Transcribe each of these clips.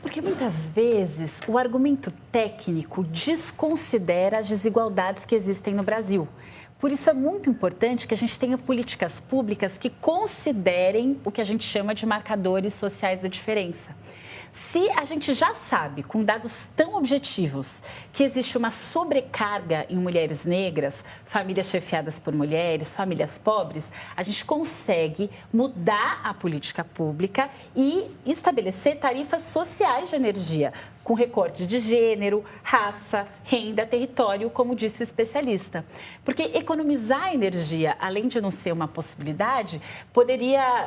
Porque muitas vezes o argumento técnico desconsidera as desigualdades que existem no Brasil. Por isso é muito importante que a gente tenha políticas públicas que considerem o que a gente chama de marcadores sociais da diferença. Se a gente já sabe, com dados tão objetivos, que existe uma sobrecarga em mulheres negras, famílias chefiadas por mulheres, famílias pobres, a gente consegue mudar a política pública e estabelecer tarifas sociais de energia, com recorte de gênero, raça, renda, território, como disse o especialista. Porque economizar energia, além de não ser uma possibilidade,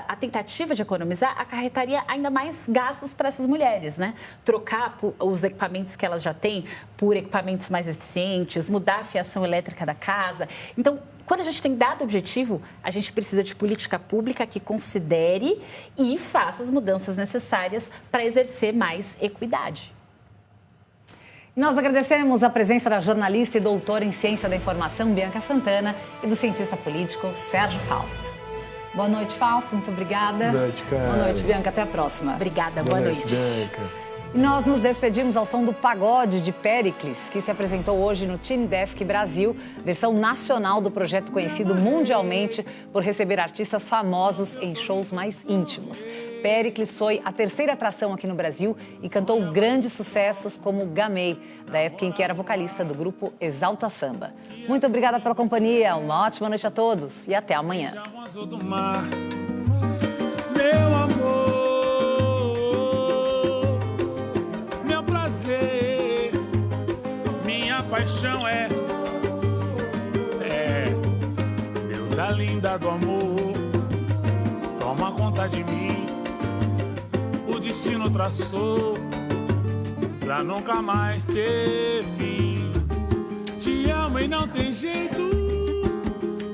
a tentativa de economizar acarretaria ainda mais gastos para essas mulheres, né? Trocar os equipamentos que elas já têm por equipamentos mais eficientes, mudar a fiação elétrica da casa. Então, quando a gente tem dado objetivo, a gente precisa de política pública que considere e faça as mudanças necessárias para exercer mais equidade. Nós agradecemos a presença da jornalista e doutora em Ciência da Informação, Bianca Santana, e do cientista político, Sérgio Fausto. Boa noite, Fausto. Muito obrigada. Boa noite, cara. Boa noite, Bianca. Até a próxima. Obrigada. Boa noite. Bianca. E nós nos despedimos ao som do Pagode de Péricles, que se apresentou hoje no Teen Desk Brasil, versão nacional do projeto conhecido mundialmente por receber artistas famosos em shows mais íntimos. Péricles foi a terceira atração aqui no Brasil e cantou grandes sucessos como Gamei, da época em que era vocalista do grupo Exalta Samba. Muito obrigada pela companhia, uma ótima noite a todos e até amanhã. Meu amor, meu prazer, minha paixão é deusa linda do amor, toma conta de mim, o destino traçou pra nunca mais ter fim. Te amo e não tem jeito,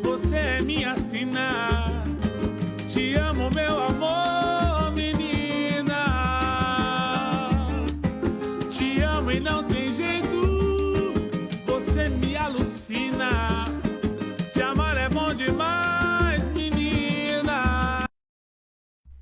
você é minha sina. Te amo, meu amor, menina. Te amo e não tem jeito, você me alucina. Te amar é bom demais, menina.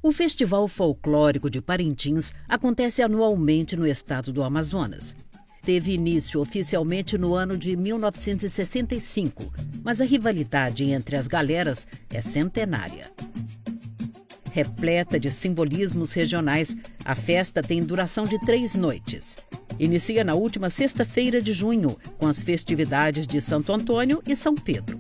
O Festival Folclórico de Parintins acontece anualmente no estado do Amazonas. Teve início oficialmente no ano de 1965, mas a rivalidade entre as galeras é centenária. Repleta de simbolismos regionais, a festa tem duração de 3 noites. Inicia na última sexta-feira de junho, com as festividades de Santo Antônio e São Pedro.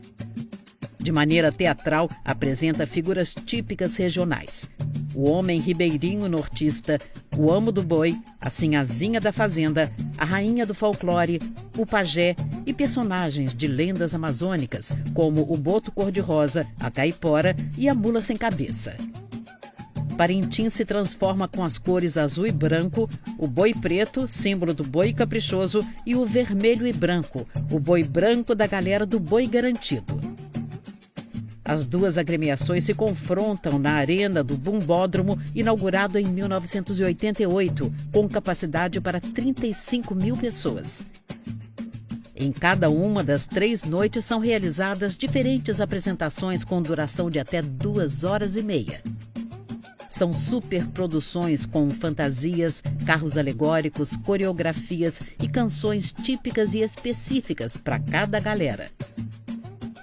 De maneira teatral, apresenta figuras típicas regionais. O homem ribeirinho nortista, o amo do boi, a sinhazinha da fazenda, a rainha do folclore, o pajé e personagens de lendas amazônicas, como o boto cor-de-rosa, a caipora e a mula sem cabeça. Parintins se transforma com as cores azul e branco, o boi preto, símbolo do boi caprichoso, e o vermelho e branco, o boi branco da galera do boi garantido. As duas agremiações se confrontam na arena do Bumbódromo, inaugurado em 1988, com capacidade para 35 mil pessoas. Em cada uma das 3 noites são realizadas diferentes apresentações com duração de até 2 horas e meia. São superproduções com fantasias, carros alegóricos, coreografias e canções típicas e específicas para cada galera.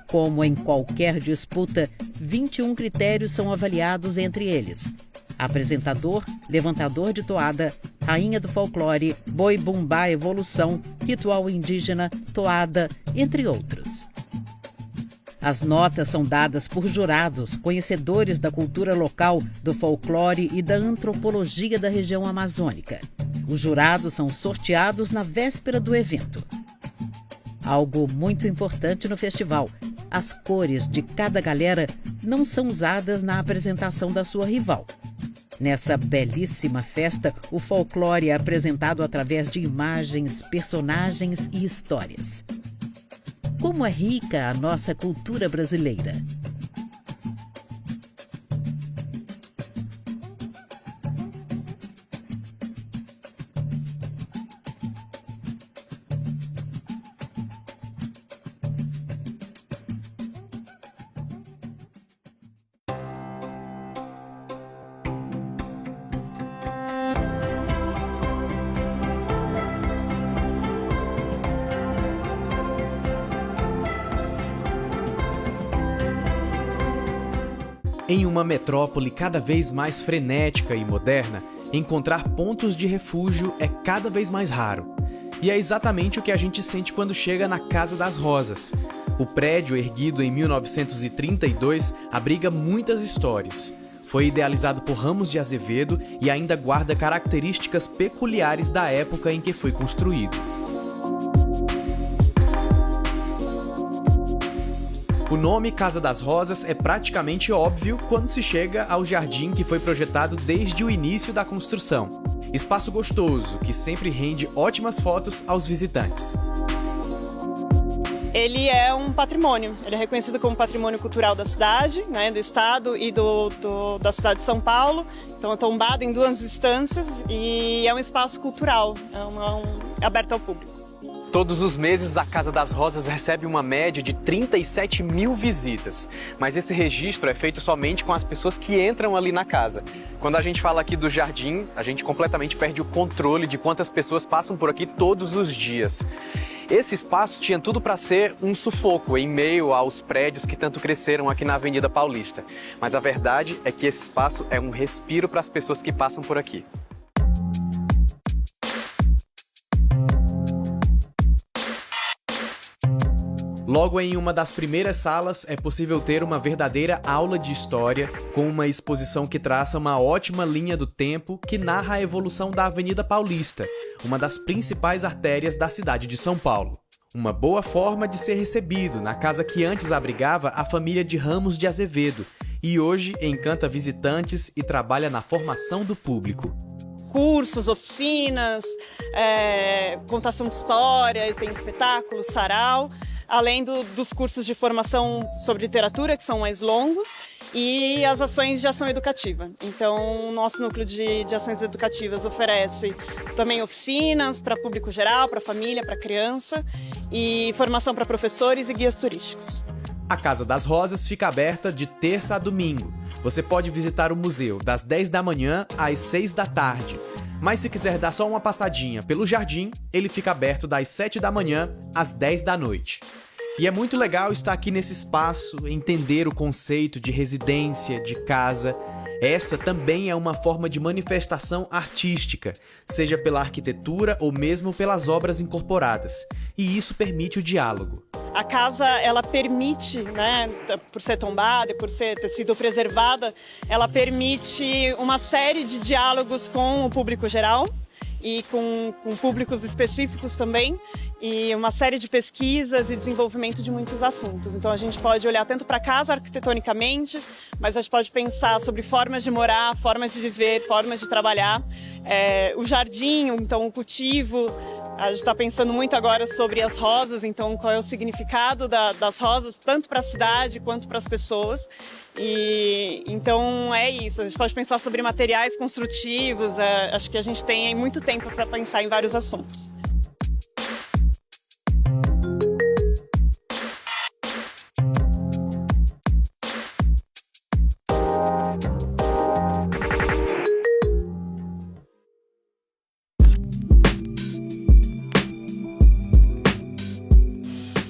Como em qualquer disputa, 21 critérios são avaliados entre eles: apresentador, levantador de toada, rainha do folclore, boi bumbá evolução, ritual indígena, toada, entre outros. As notas são dadas por jurados, conhecedores da cultura local, do folclore e da antropologia da região amazônica. Os jurados são sorteados na véspera do evento. Algo muito importante no festival: as cores de cada galera não são usadas na apresentação da sua rival. Nessa belíssima festa, o folclore é apresentado através de imagens, personagens e histórias. Como é rica a nossa cultura brasileira! Em uma metrópole cada vez mais frenética e moderna, encontrar pontos de refúgio é cada vez mais raro. E é exatamente o que a gente sente quando chega na Casa das Rosas. O prédio, erguido em 1932, abriga muitas histórias. Foi idealizado por Ramos de Azevedo e ainda guarda características peculiares da época em que foi construído. O nome Casa das Rosas é praticamente óbvio quando se chega ao jardim que foi projetado desde o início da construção. Espaço gostoso, que sempre rende ótimas fotos aos visitantes. Ele é um patrimônio, ele é reconhecido como patrimônio cultural da cidade, né, do estado e da cidade de São Paulo. Então é tombado em 2 instâncias e é um espaço cultural, é aberto ao público. Todos os meses, a Casa das Rosas recebe uma média de 37 mil visitas. Mas esse registro é feito somente com as pessoas que entram ali na casa. Quando a gente fala aqui do jardim, a gente completamente perde o controle de quantas pessoas passam por aqui todos os dias. Esse espaço tinha tudo para ser um sufoco em meio aos prédios que tanto cresceram aqui na Avenida Paulista. Mas a verdade é que esse espaço é um respiro para as pessoas que passam por aqui. Logo em uma das primeiras salas, é possível ter uma verdadeira aula de história, com uma exposição que traça uma ótima linha do tempo que narra a evolução da Avenida Paulista, uma das principais artérias da cidade de São Paulo. Uma boa forma de ser recebido na casa que antes abrigava a família de Ramos de Azevedo e hoje encanta visitantes e trabalha na formação do público. Cursos, oficinas, contação de história, tem espetáculos, sarau, além dos cursos de formação sobre literatura, que são mais longos, e as ações de ação educativa. Então, o nosso núcleo de ações educativas oferece também oficinas para público geral, para família, para criança, e formação para professores e guias turísticos. A Casa das Rosas fica aberta de terça a domingo. Você pode visitar o museu das 10 da manhã às 6 da tarde. Mas se quiser dar só uma passadinha pelo jardim, ele fica aberto das 7 da manhã às 10 da noite. E é muito legal estar aqui nesse espaço, entender o conceito de residência, de casa. Esta também é uma forma de manifestação artística, seja pela arquitetura ou mesmo pelas obras incorporadas. E isso permite o diálogo. A casa, ela permite, né, por ser tombada e por ter sido preservada, ela permite uma série de diálogos com o público geral e com públicos específicos também, e uma série de pesquisas e desenvolvimento de muitos assuntos. Então a gente pode olhar tanto para a casa arquitetonicamente, mas a gente pode pensar sobre formas de morar, formas de viver, formas de trabalhar, o jardim, então o cultivo. A gente está pensando muito agora sobre as rosas, então qual é o significado das rosas, tanto para a cidade quanto para as pessoas. E então é isso, a gente pode pensar sobre materiais construtivos, acho que a gente tem muito tempo para pensar em vários assuntos.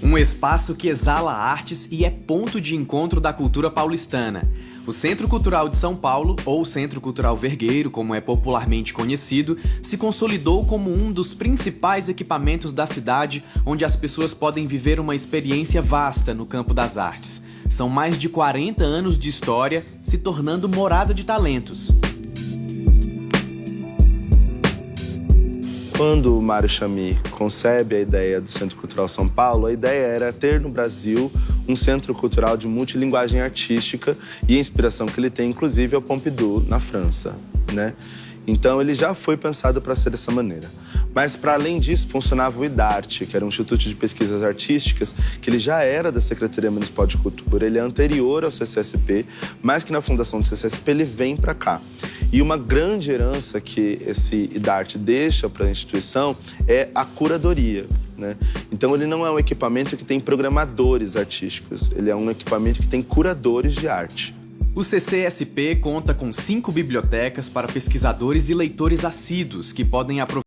Um espaço que exala artes e é ponto de encontro da cultura paulistana. O Centro Cultural de São Paulo, ou Centro Cultural Vergueiro, como é popularmente conhecido, se consolidou como um dos principais equipamentos da cidade, onde as pessoas podem viver uma experiência vasta no campo das artes. São mais de 40 anos de história, se tornando morada de talentos. Quando o Mário Chamy concebe a ideia do Centro Cultural São Paulo, a ideia era ter no Brasil um centro cultural de multilinguagem artística, e a inspiração que ele tem, inclusive, é o Pompidou, na França, né? Então, ele já foi pensado para ser dessa maneira. Mas, para além disso, funcionava o IDARTE, que era um Instituto de Pesquisas Artísticas, que ele já era da Secretaria Municipal de Cultura, ele é anterior ao CCSP, mas que na fundação do CCSP ele vem para cá. E uma grande herança que esse IDARTE deixa para a instituição é a curadoria, né? Então, ele não é um equipamento que tem programadores artísticos, ele é um equipamento que tem curadores de arte. O CCSP conta com 5 bibliotecas para pesquisadores e leitores assíduos que podem aproveitar